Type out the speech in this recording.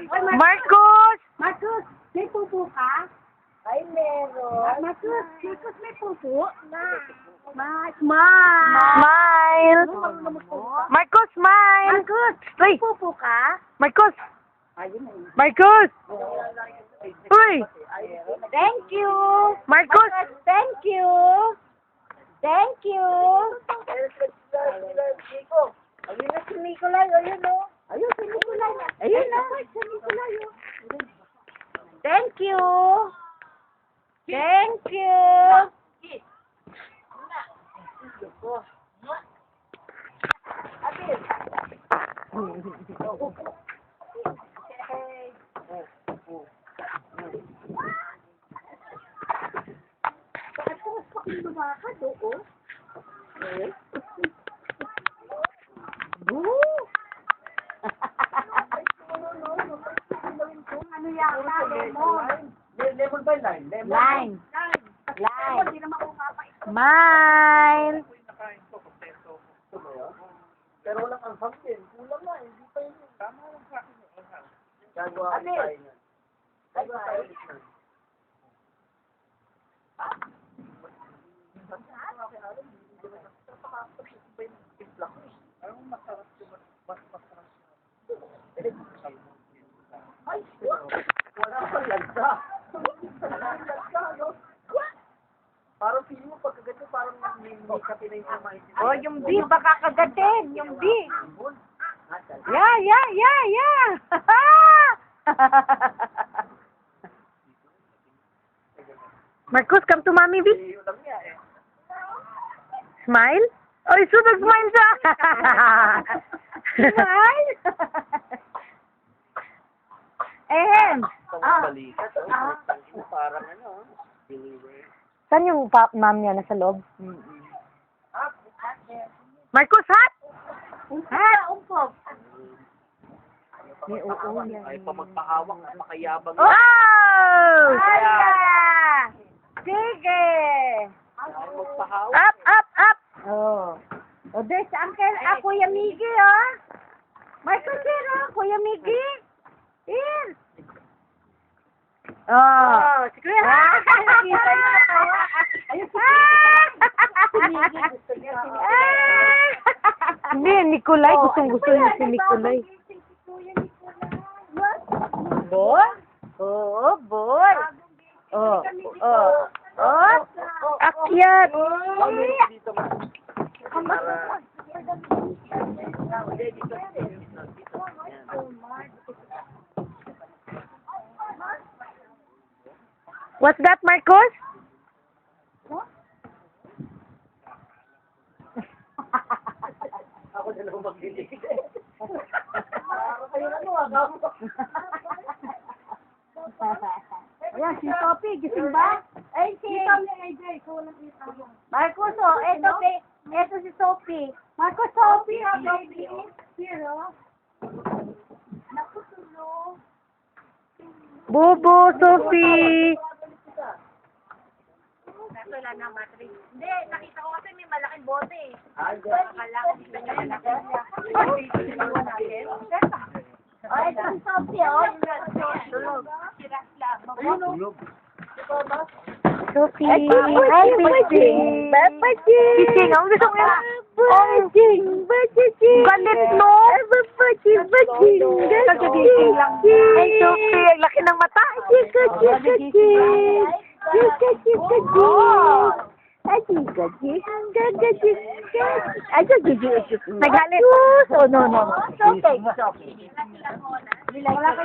Marcos! Marcos, may pupo ka? Ay, meron. Marcos, may pupo? Smile. Smile! Marcos, smile! Marcos, Uy! may pupo ka? Marcos! Marcos! Uy! Thank you. Marcos! Thank you. Thank you. Ayun na si Nicolay, ayun o. Ayun, si Nicolay. Ayun na. Si Nicolay. Thank you. Thank you. Bakit ko mas pakilumakad, oo? Ano yata, lemon? Lemon ba line? Lemon. Line! Lemon, di naman ako kapait. Smile! Pero walang anghang din. Kulang na, hindi pa yun. Tama lang sa akin yung anghang. Gagawa tayo na. Gagawa tayo na. Ay, wala kang lagda. Wala kang lagda, no? Parang feeling mo pagkagat mo, parang may kapin na yung kumain. Oh, yung B, baka kagatin! Yung B! Yeah! Marcos, come to mommy, B. Yun lang niya eh. Smile? Oy, so nag-smile siya! Smile? Ehem! Balikat, parang ano, believer. Saan yung mom niya? Nasa loob? Marcos, hat! Hat! Umpog. May oo yan. Ay, pa magpahawak, makayabang. Oh! Ala! Sige! Ay, magpahawak. Up! Oh. O, there's Uncle, Kuya Miggy, oh. Marcos, here, oh, Kuya Miggy. Here. Oh! Si Kuya. Nakita niyo na tayo. Ayun, si Miggy. Gusto niya si Miggy. Hindi, Nicolay. Gustong-gusto niya si Nicolay. Boy? Oo, boy. Oh. Akyat! Dito mo. Para... What's that, Marcos? Ako na lang maglilig. Kayo na mo, agam. Ayan, si Sophie, gising ba? Ay, si... Marcos, oh, eto si Sophie. Marcos, Sophie, ha, baby. Here, oh. Naku, tulong. Bobo, Sophie! Wala na, matrix. Hindi, nakita ko kasi may malaking bote eh. Ay, Akala ko dito niya malaki. Oh, ito si Sophie, oh. Tulog. tulog. Sophie! Hi, baby! Papa Jing! Gising! Ang gusto ko yan! Bajing! Bajing! Galit, no? Bajing! Bajing! Kagagising lang. Ay, Sophie! Ang laki ng mata! Chika! Chika! Chika! Chika! Chika! Chika! Chika! Nagalit! Oh, no. Sophie. Sophie. Wala ka